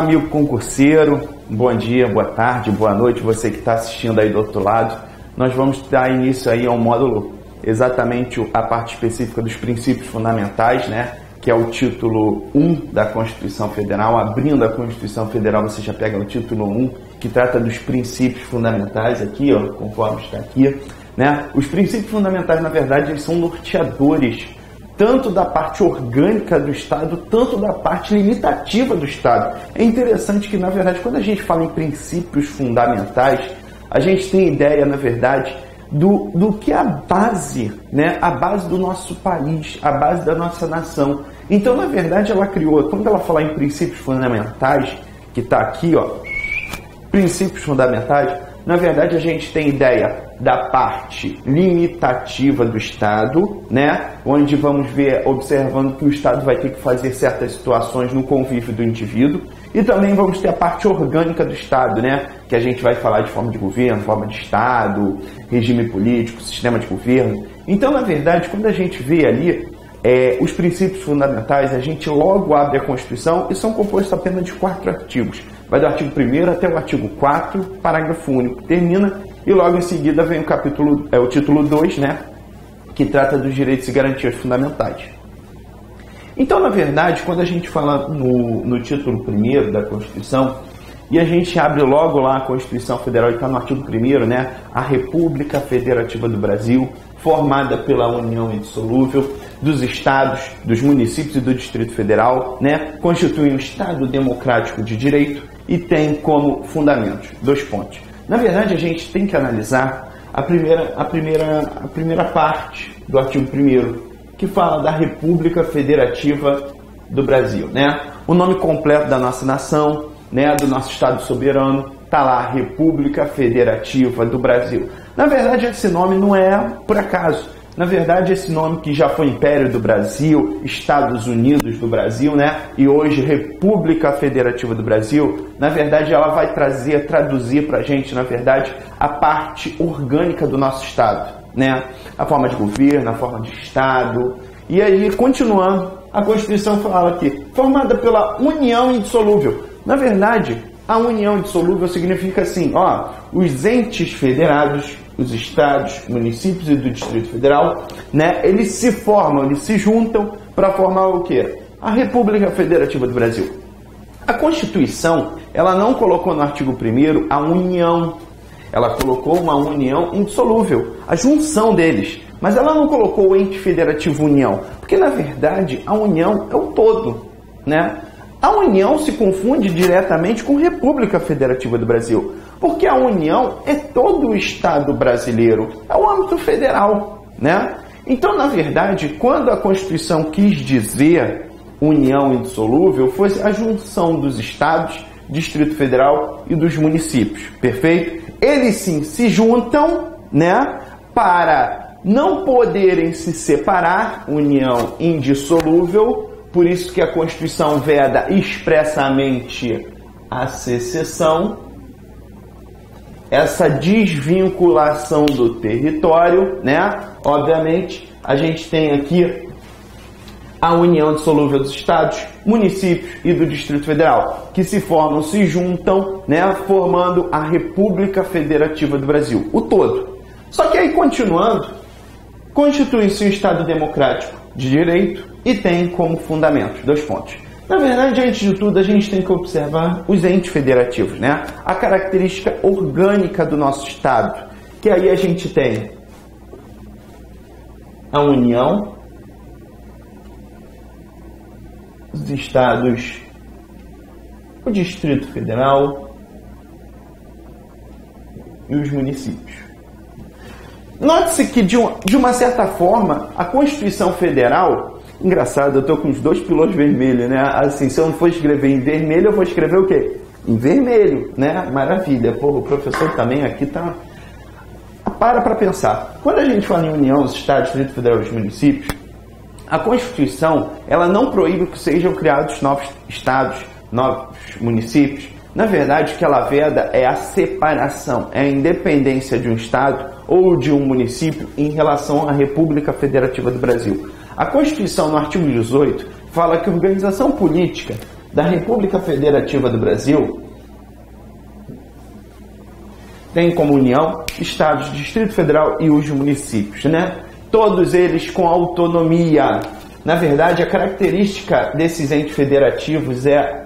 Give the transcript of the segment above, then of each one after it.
amigo concurseiro, bom dia, boa tarde, boa noite, você que está assistindo aí do outro lado. Nós vamos dar início aí ao módulo, exatamente a parte específica dos princípios fundamentais, né? Que é o título 1 da Constituição Federal. Abrindo a Constituição Federal, você já pega o título 1, que trata dos princípios fundamentais aqui, ó, conforme está aqui, né? Os princípios fundamentais, na verdade, eles são norteadores tanto da parte orgânica do Estado, tanto da parte limitativa do Estado. É interessante que, na verdade, quando a gente fala em princípios fundamentais, a gente tem ideia, na verdade, do que é a base, né? A base do nosso país, a base da nossa nação. Então, na verdade, ela criou, quando ela fala em princípios fundamentais, que está aqui, ó, princípios fundamentais, na verdade, a gente tem ideia da parte limitativa do Estado, né? Onde vamos ver, observando que o Estado vai ter que fazer certas situações no convívio do indivíduo. E também vamos ter a parte orgânica do Estado, né? Que a gente vai falar de forma de governo, forma de Estado, regime político, sistema de governo. Então, na verdade, quando a gente vê ali os princípios fundamentais, a gente logo abre a Constituição e são compostos apenas de 4 artigos. Vai do artigo 1º até o artigo 4, parágrafo único, termina, e logo em seguida vem o título 2, né, que trata dos direitos e garantias fundamentais. Então, na verdade, quando a gente fala no título 1º da Constituição, e a gente abre logo lá a Constituição Federal, e está no artigo 1º, né, a República Federativa do Brasil, formada pela União Indissolúvel dos Estados, dos municípios e do Distrito Federal, né, constitui um Estado democrático de direito e tem como fundamentos 2 pontos. Na verdade, a gente tem que analisar a primeira parte do artigo 1º, que fala da República Federativa do Brasil, né? O nome completo da nossa nação, né, do nosso Estado soberano, está lá, República Federativa do Brasil. Na verdade, esse nome não é por acaso. Na verdade, esse nome que já foi Império do Brasil, Estados Unidos do Brasil, né? E hoje República Federativa do Brasil, na verdade, ela vai traduzir para a gente, na verdade, a parte orgânica do nosso Estado, né? A forma de governo, a forma de Estado. E aí, continuando, a Constituição fala aqui, formada pela União Indissolúvel. Na verdade, a União Indissolúvel significa assim, ó, os entes federados, os estados, municípios e do Distrito Federal, né, eles se formam, eles se juntam para formar o quê? A República Federativa do Brasil. A Constituição, ela não colocou no artigo 1º a união, ela colocou uma união indissolúvel, a junção deles, mas ela não colocou o ente federativo união, porque na verdade a união é o todo, né? A União se confunde diretamente com República Federativa do Brasil, porque a União é todo o Estado brasileiro, é o âmbito federal, né? Então, na verdade, quando a Constituição quis dizer União Indissolúvel, foi a junção dos Estados, Distrito Federal e dos municípios, perfeito? Eles sim se juntam, né, para não poderem se separar, união indissolúvel. Por isso que a Constituição veda expressamente a secessão, essa desvinculação do território, né? Obviamente, a gente tem aqui a união indissolúvel dos estados, municípios e do Distrito Federal, que se formam, se juntam, né? Formando a República Federativa do Brasil, o todo. Só que aí, continuando, constitui-se um Estado democrático de direito, e tem como fundamentos 2 pontos. Na verdade, antes de tudo, a gente tem que observar os entes federativos, né? A característica orgânica do nosso Estado, que aí a gente tem a União, os Estados, o Distrito Federal e os municípios. Note-se que, de uma certa forma, a Constituição Federal... Engraçado, eu estou com os 2 pilões vermelhos, né? Assim, se eu não for escrever em vermelho, eu vou escrever o quê? Em vermelho, né? Maravilha. Pô, o professor também aqui tá... Para pensar. Quando a gente fala em união, os estados, Distrito Federal e os municípios, a Constituição, ela não proíbe que sejam criados novos estados, novos municípios. Na verdade, o que ela veda é a separação, é a independência de um estado ou de um município em relação à República Federativa do Brasil. A Constituição, no artigo 18, fala que a organização política da República Federativa do Brasil tem como união estados, Distrito Federal e os municípios, né? Todos eles com autonomia. Na verdade, a característica desses entes federativos é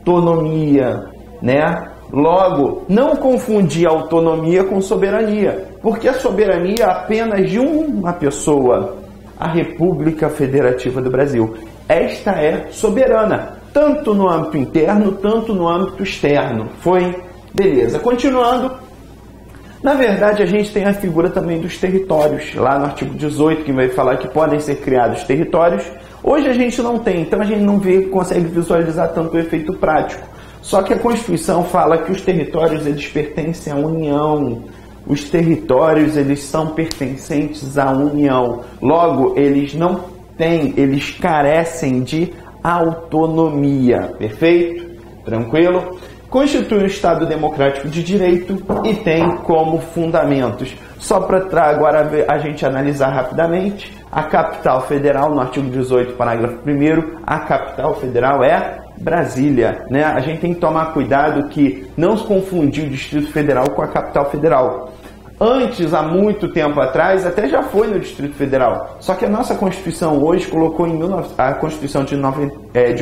autonomia, né? Logo, não confundir autonomia com soberania, porque a soberania é apenas de uma pessoa, a República Federativa do Brasil. Esta é soberana, tanto no âmbito interno, tanto no âmbito externo. Foi? Beleza. Continuando, na verdade a gente tem a figura também dos territórios, lá no artigo 18, que vai falar que podem ser criados territórios. Hoje a gente não tem, então a gente não consegue visualizar tanto o efeito prático. Só que a Constituição fala que os territórios eles pertencem à União. Os territórios eles são pertencentes à União. Logo, eles não têm, eles carecem de autonomia. Perfeito? Tranquilo? Constitui um Estado democrático de direito e tem como fundamentos. Só para agora a gente analisar rapidamente, a capital federal, no artigo 18, parágrafo 1º, a capital federal é Brasília, né? A gente tem que tomar cuidado que não se confundir o Distrito Federal com a capital federal. Antes, há muito tempo atrás, até já foi no Distrito Federal. Só que a nossa Constituição hoje colocou a Constituição de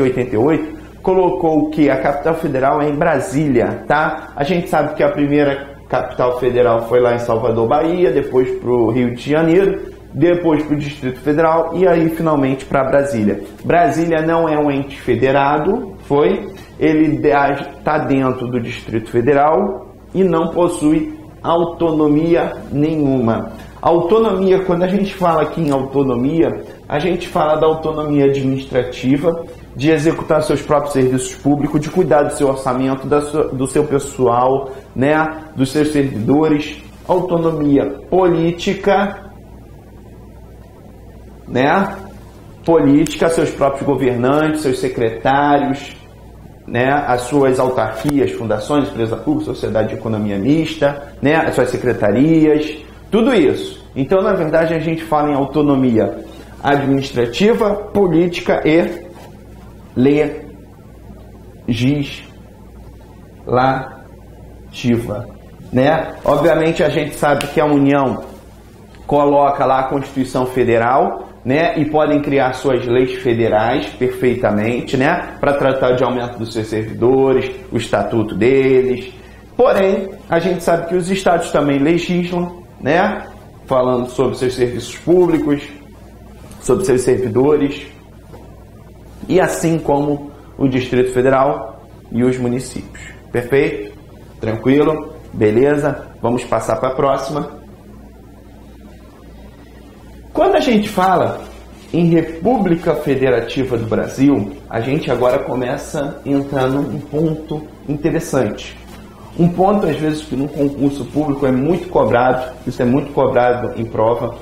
88 colocou que a capital federal é em Brasília, tá? A gente sabe que a primeira capital federal foi lá em Salvador, Bahia, depois para o Rio de Janeiro, depois para o Distrito Federal e aí finalmente para Brasília. Brasília não é um ente federado, ele está dentro do Distrito Federal e não possui autonomia nenhuma. Autonomia, quando a gente fala aqui em autonomia, a gente fala da autonomia administrativa, de executar seus próprios serviços públicos, de cuidar do seu orçamento, do seu pessoal, né, dos seus servidores, autonomia política, né, seus próprios governantes, seus secretários, né, as suas autarquias, fundações, empresa pública, sociedade de economia mista, né, as suas secretarias, tudo isso. Então, na verdade, a gente fala em autonomia administrativa, política e legislativa, né? Obviamente a gente sabe que a União coloca lá a Constituição Federal, né? E podem criar suas leis federais perfeitamente, né? Para tratar de aumento dos seus servidores, o estatuto deles. Porém, a gente sabe que os estados também legislam, né? Falando sobre seus serviços públicos, sobre seus servidores, e assim como o Distrito Federal e os municípios. Perfeito? Tranquilo? Beleza? Vamos passar para a próxima. Quando a gente fala em República Federativa do Brasil, a gente agora começa entrando num ponto interessante. Um ponto, às vezes, que num concurso público é muito cobrado, isso é muito cobrado em prova,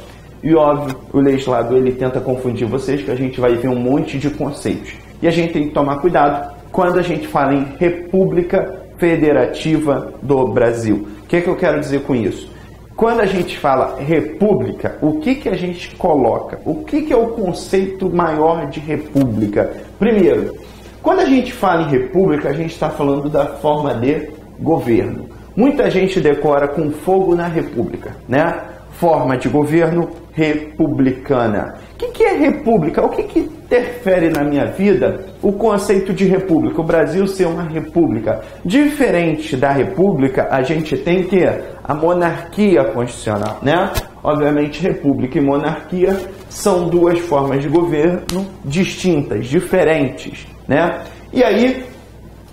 e óbvio, o legislador ele tenta confundir vocês, que a gente vai ver um monte de conceitos. E a gente tem que tomar cuidado quando a gente fala em República Federativa do Brasil. O que eu quero dizer com isso? Quando a gente fala república, o que a gente coloca? O que é o conceito maior de república? Primeiro, quando a gente fala em república, a gente está falando da forma de governo. Muita gente decora com fogo na república, né? Forma de governo republicana. O que é república? O que interfere na minha vida o conceito de república? O Brasil ser uma república. Diferente da república, a gente tem que a monarquia constitucional, né? Obviamente, república e monarquia são duas formas de governo distintas, diferentes, né? E aí,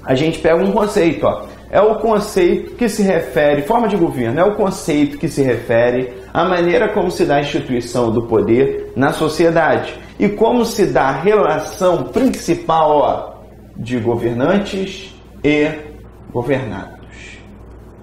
a gente pega um conceito, ó. É o conceito que se refere, forma de governo, é o conceito que se refere à maneira como se dá a instituição do poder na sociedade e como se dá a relação principal, ó, de governantes e governados.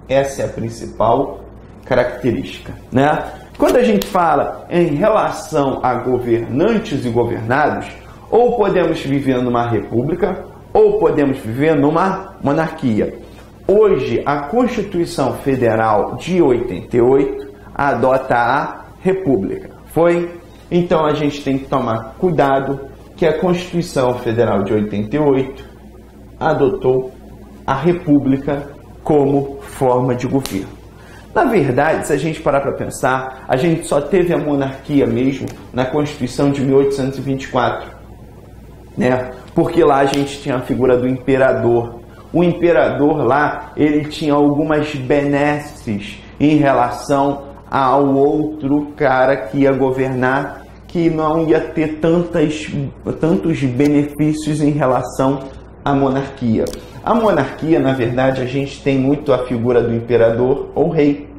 Essa é a principal característica, né? Quando a gente fala em relação a governantes e governados, ou podemos viver numa república ou podemos viver numa monarquia. Hoje, a Constituição Federal de 88 adota a República. Então, a gente tem que tomar cuidado que a Constituição Federal de 88 adotou a República como forma de governo. Na verdade, se a gente parar para pensar, a gente só teve a monarquia mesmo na Constituição de 1824, né? Porque lá a gente tinha a figura do imperador. O imperador lá, ele tinha algumas benesses em relação ao outro cara que ia governar, que não ia ter tantos benefícios em relação à monarquia. A monarquia, na verdade, a gente tem muito a figura do imperador ou rei.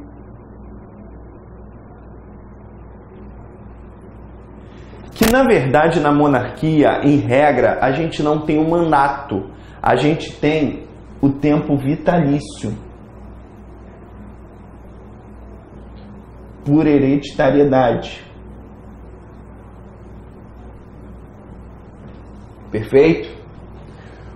Que, na verdade, na monarquia, em regra, a gente não tem um mandato. A gente tem o tempo vitalício. Por hereditariedade. Perfeito?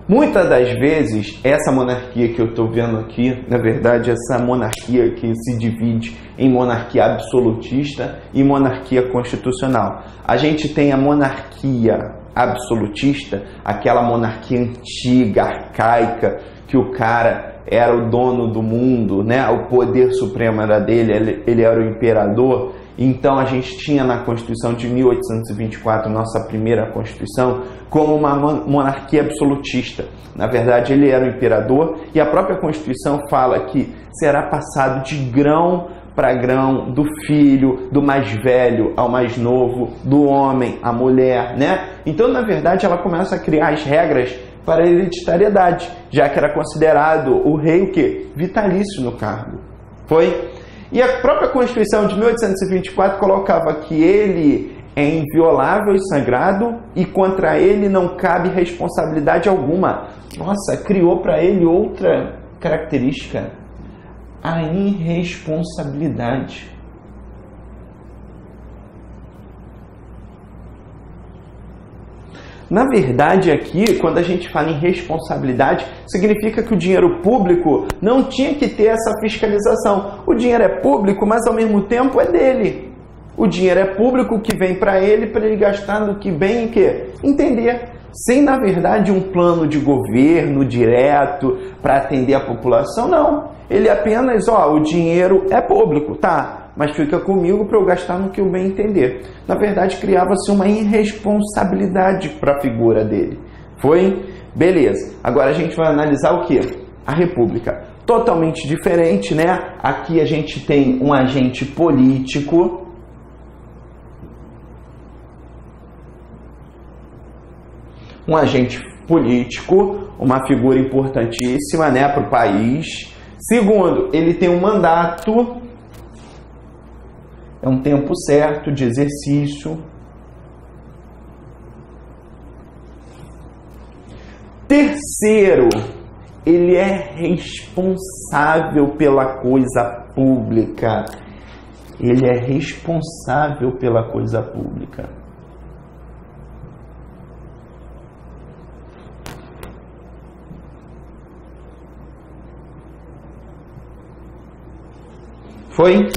Muitas das vezes, essa monarquia que eu estou vendo aqui, na verdade, essa monarquia que se divide em monarquia absolutista e monarquia constitucional. A gente tem a monarquia absolutista, aquela monarquia antiga, arcaica, que o cara era o dono do mundo, né? O poder supremo era dele, ele era o imperador. Então a gente tinha na Constituição de 1824, nossa primeira Constituição, como uma monarquia absolutista. Na verdade, ele era o imperador e a própria Constituição fala que será passado de grão para grão, do filho, do mais velho ao mais novo, do homem à mulher, né? Então, na verdade, ela começa a criar as regras para a hereditariedade, já que era considerado o rei o quê? Vitalício no cargo. Foi? E a própria Constituição de 1824 colocava que ele é inviolável e sagrado e contra ele não cabe responsabilidade alguma. Nossa, criou para ele outra característica, a irresponsabilidade. Na verdade, aqui, quando a gente fala em responsabilidade, significa que o dinheiro público não tinha que ter essa fiscalização. O dinheiro é público, mas ao mesmo tempo é dele. O dinheiro é público que vem para ele gastar no que bem e que entender. Sem, na verdade, um plano de governo direto para atender a população, não. Ele apenas, o dinheiro é público, tá? Mas fica comigo para eu gastar no que eu bem entender. Na verdade, criava-se uma irresponsabilidade para a figura dele. Foi? Beleza. Agora a gente vai analisar o quê? A República. Totalmente diferente, né? Aqui a gente tem um agente político. Um agente político, uma figura importantíssima, né, para o país. Segundo, ele tem um mandato. É um tempo certo de exercício. Terceiro, ele é responsável pela coisa pública. Ele é responsável pela coisa pública. Foi?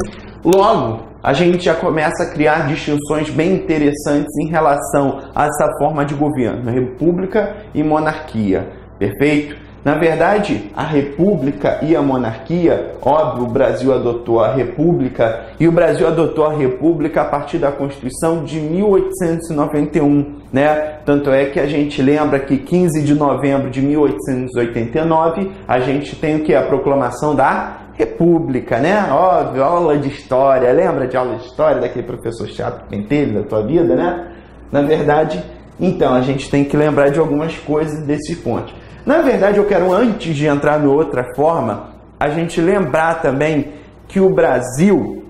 Logo, a gente já começa a criar distinções bem interessantes em relação a essa forma de governo, república e monarquia, perfeito? Na verdade, a república e a monarquia, óbvio, o Brasil adotou a república e o Brasil adotou a república a partir da Constituição de 1891, né? Tanto é que a gente lembra que 15 de novembro de 1889, a gente tem o que? A proclamação da República, né? Óbvio, aula de história. Lembra de aula de história daquele professor chato que tem teve da tua vida, né? Na verdade, então, a gente tem que lembrar de algumas coisas desses pontos. Na verdade, eu quero, antes de entrar em outra forma, a gente lembrar também que o Brasil,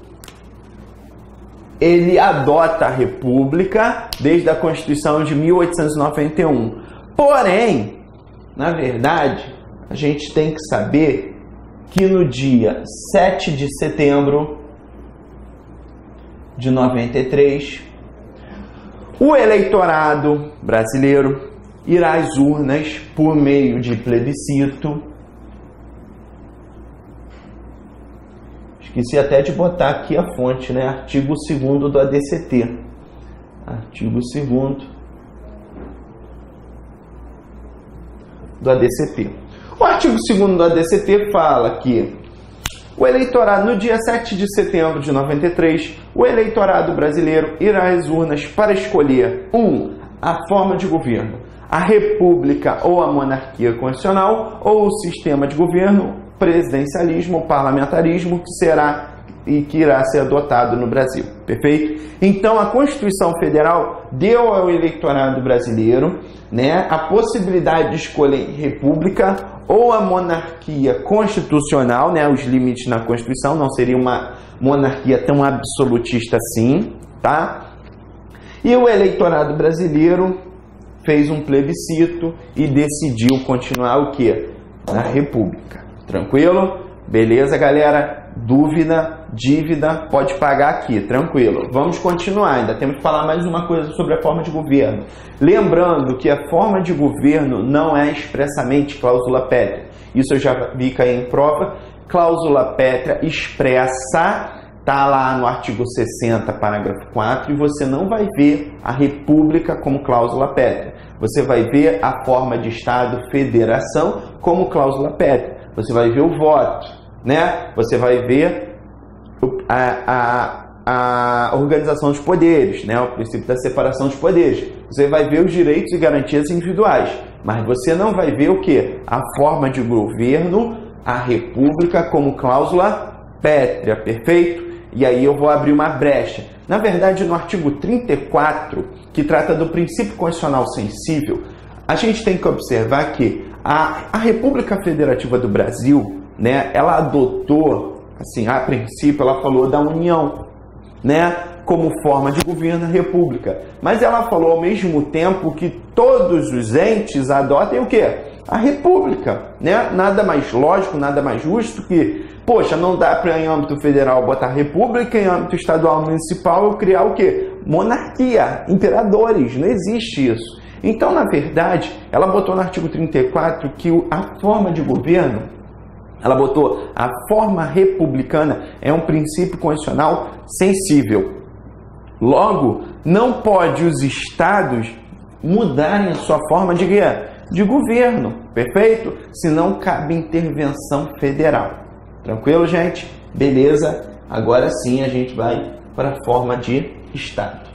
ele adota a República desde a Constituição de 1891. Porém, na verdade, a gente tem que saber que no dia 7 de setembro de 93, o eleitorado brasileiro irá às urnas por meio de plebiscito. Esqueci até de botar aqui a fonte, né? Artigo 2º do ADCT. Artigo 2º do ADCT. O artigo 2º do ADCT fala que o eleitorado, no dia 7 de setembro de 93, o eleitorado brasileiro irá às urnas para escolher a forma de governo, a república ou a monarquia constitucional, ou o sistema de governo, presidencialismo ou parlamentarismo, que será e que irá ser adotado no Brasil. Perfeito? Então, a Constituição Federal deu ao eleitorado brasileiro, né, a possibilidade de escolher república ou a monarquia constitucional, né, os limites na Constituição, não seria uma monarquia tão absolutista assim, tá? E o eleitorado brasileiro fez um plebiscito e decidiu continuar o quê? Na república. Tranquilo? Beleza, galera? Dúvida, dívida, pode pagar aqui, tranquilo. Vamos continuar, ainda temos que falar mais uma coisa sobre a forma de governo. Lembrando que a forma de governo não é expressamente cláusula pétrea. Isso eu já vi cair em prova. Cláusula pétrea expressa, está lá no artigo 60, parágrafo 4, e você não vai ver a república como cláusula pétrea. Você vai ver a forma de Estado, federação, como cláusula pétrea. Você vai ver o voto, né? Você vai ver a organização dos poderes, né? O princípio da separação dos poderes. Você vai ver os direitos e garantias individuais, mas você não vai ver o que? A forma de governo, a república como cláusula pétrea, perfeito? E aí eu vou abrir uma brecha. Na verdade, no artigo 34, que trata do princípio constitucional sensível, a gente tem que observar que a República Federativa do Brasil, né, ela adotou, assim, a princípio, ela falou da União, né, como forma de governo, a República. Mas ela falou ao mesmo tempo que todos os entes adotem o quê? A República, né? Nada mais lógico, nada mais justo que, poxa, não dá para em âmbito federal botar República, em âmbito estadual municipal eu criar o quê? Monarquia, imperadores, não existe isso. Então, na verdade, ela botou no artigo 34 que a forma de governo, ela botou a forma republicana é um princípio constitucional sensível. Logo, não pode os estados mudarem a sua forma de governo, perfeito? Senão cabe intervenção federal. Tranquilo, gente? Beleza? Agora sim a gente vai para a forma de Estado.